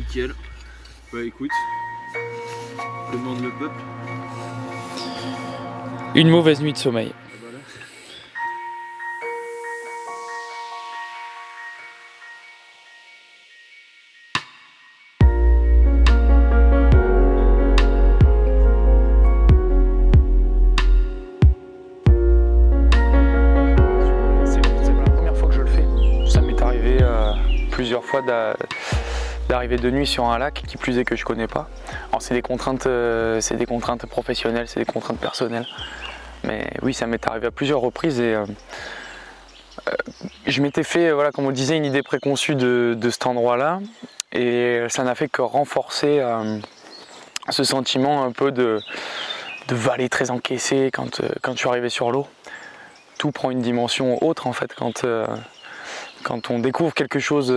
Nickel. Bah écoute, je demande le peuple. Une mauvaise nuit de sommeil. C'est pas la première fois que je le fais. Ça m'est arrivé plusieurs fois d'arriver de nuit sur un lac, qui plus est que je connais pas. Alors c'est des contraintes professionnelles, c'est des contraintes personnelles. Mais oui, ça m'est arrivé à plusieurs reprises et je m'étais fait, voilà, comme on le disait, une idée préconçue de cet endroit-là. Et ça n'a fait que renforcer ce sentiment un peu de vallée très encaissée quand je suis arrivé sur l'eau. Tout prend une dimension autre en fait quand on découvre quelque chose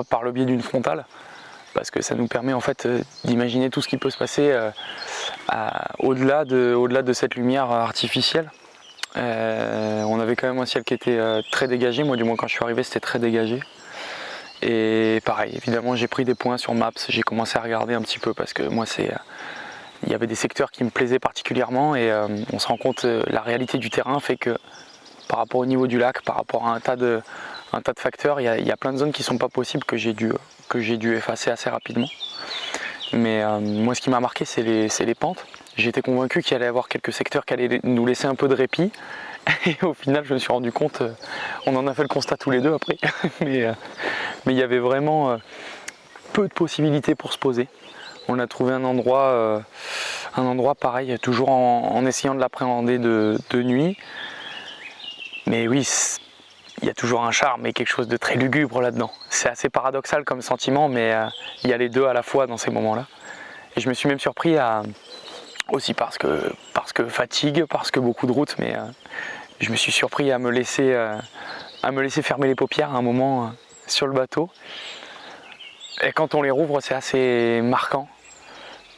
par le biais d'une frontale, parce que ça nous permet en fait d'imaginer tout ce qui peut se passer au-delà de cette lumière artificielle. On avait quand même un ciel qui était très dégagé, moi du moins quand je suis arrivé c'était très dégagé. Et pareil, évidemment j'ai pris des points sur Maps, j'ai commencé à regarder un petit peu parce que moi il y avait des secteurs qui me plaisaient particulièrement et on se rend compte, la réalité du terrain fait que par rapport au niveau du lac, par rapport à un tas de facteurs, il y a plein de zones qui ne sont pas possibles que j'ai dû effacer assez rapidement. Mais moi ce qui m'a marqué c'est les pentes. J'étais convaincu qu'il allait y avoir quelques secteurs qui allaient nous laisser un peu de répit. Et au final, je me suis rendu compte, on en a fait le constat tous les deux après, mais il y avait vraiment peu de possibilités pour se poser. On a trouvé un endroit pareil, toujours en essayant de l'appréhender de nuit. Mais oui, il y a toujours un charme et quelque chose de très lugubre là-dedans. C'est assez paradoxal comme sentiment, mais il y a les deux à la fois dans ces moments-là. Et je me suis même surpris aussi parce que fatigue, parce que beaucoup de routes, mais je me suis surpris à me laisser fermer les paupières à un moment sur le bateau. Et quand on les rouvre, c'est assez marquant.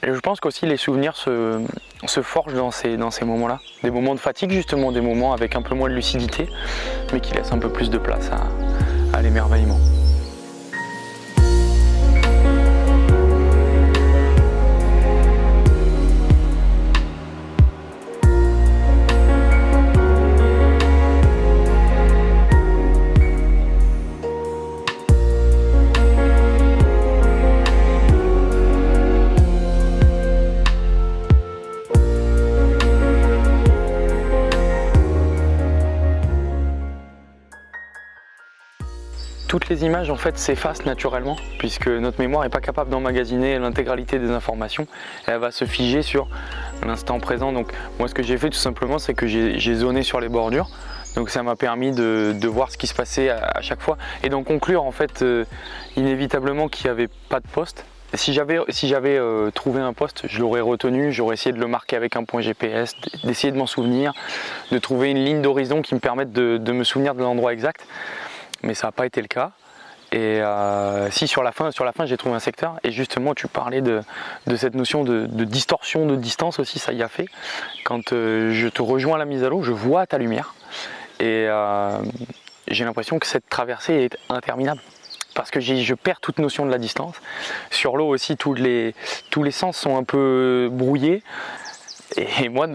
Et je pense qu'aussi les souvenirs se forgent dans ces moments-là. Des moments de fatigue justement, des moments avec un peu moins de lucidité, mais qui laissent un peu plus de place à l'émerveillement. Toutes les images en fait s'effacent naturellement puisque notre mémoire n'est pas capable d'emmagasiner l'intégralité des informations. Elle va se figer sur l'instant présent. Donc moi ce que j'ai fait tout simplement c'est que j'ai zoné sur les bordures. Donc ça m'a permis de voir ce qui se passait à chaque fois et d'en conclure en fait inévitablement qu'il n'y avait pas de poste. Si j'avais trouvé un poste, je l'aurais retenu, j'aurais essayé de le marquer avec un point GPS, d'essayer de m'en souvenir, de trouver une ligne d'horizon qui me permette de me souvenir de l'endroit exact. Mais ça n'a pas été le cas. Et si sur la fin j'ai trouvé un secteur, et justement tu parlais de cette notion de distorsion de distance aussi, ça y a fait. Quand je te rejoins à la mise à l'eau, je vois ta lumière et j'ai l'impression que cette traversée est interminable. Parce que je perds toute notion de la distance. Sur l'eau aussi, tous les sens sont un peu brouillés. Et moi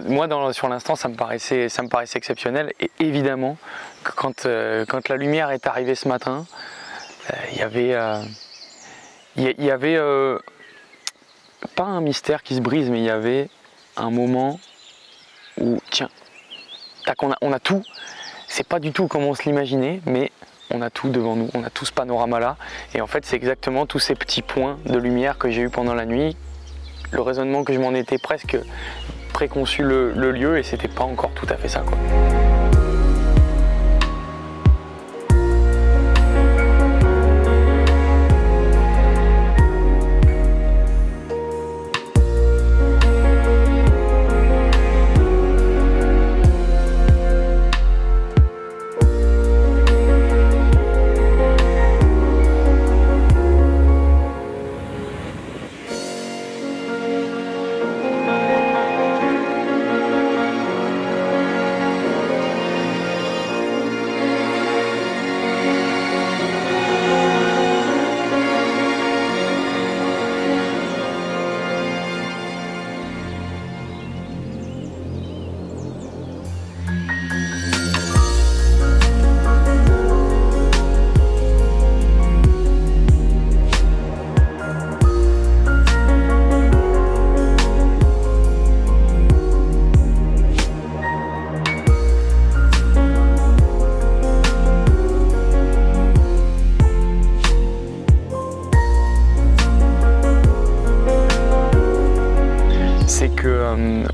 sur l'instant, ça me paraissait exceptionnel. Et évidemment, quand la lumière est arrivée ce matin, il y avait pas un mystère qui se brise, mais il y avait un moment où, tiens, on a tout. C'est pas du tout comme on se l'imaginait, mais on a tout devant nous, on a tout ce panorama-là. Et en fait, c'est exactement tous ces petits points de lumière que j'ai eu pendant la nuit. Le raisonnement que je m'en étais presque préconçu le lieu, et c'était pas encore tout à fait ça, quoi.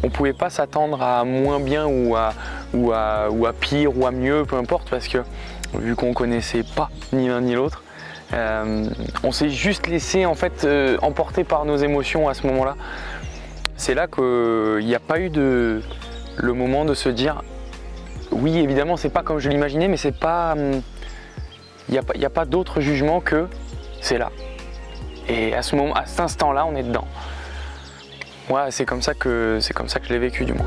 on pouvait pas s'attendre à moins bien ou à pire ou à mieux, peu importe, parce que vu qu'on connaissait pas ni l'un ni l'autre, on s'est juste laissé en fait emporter par nos émotions à ce moment-là. C'est là qu'il n'y a pas eu le moment de se dire oui, évidemment c'est pas comme je l'imaginais, mais c'est pas, il n'y a pas d'autre jugement que c'est là. Et à cet instant-là, on est dedans. Ouais, c'est comme ça que je l'ai vécu du moins.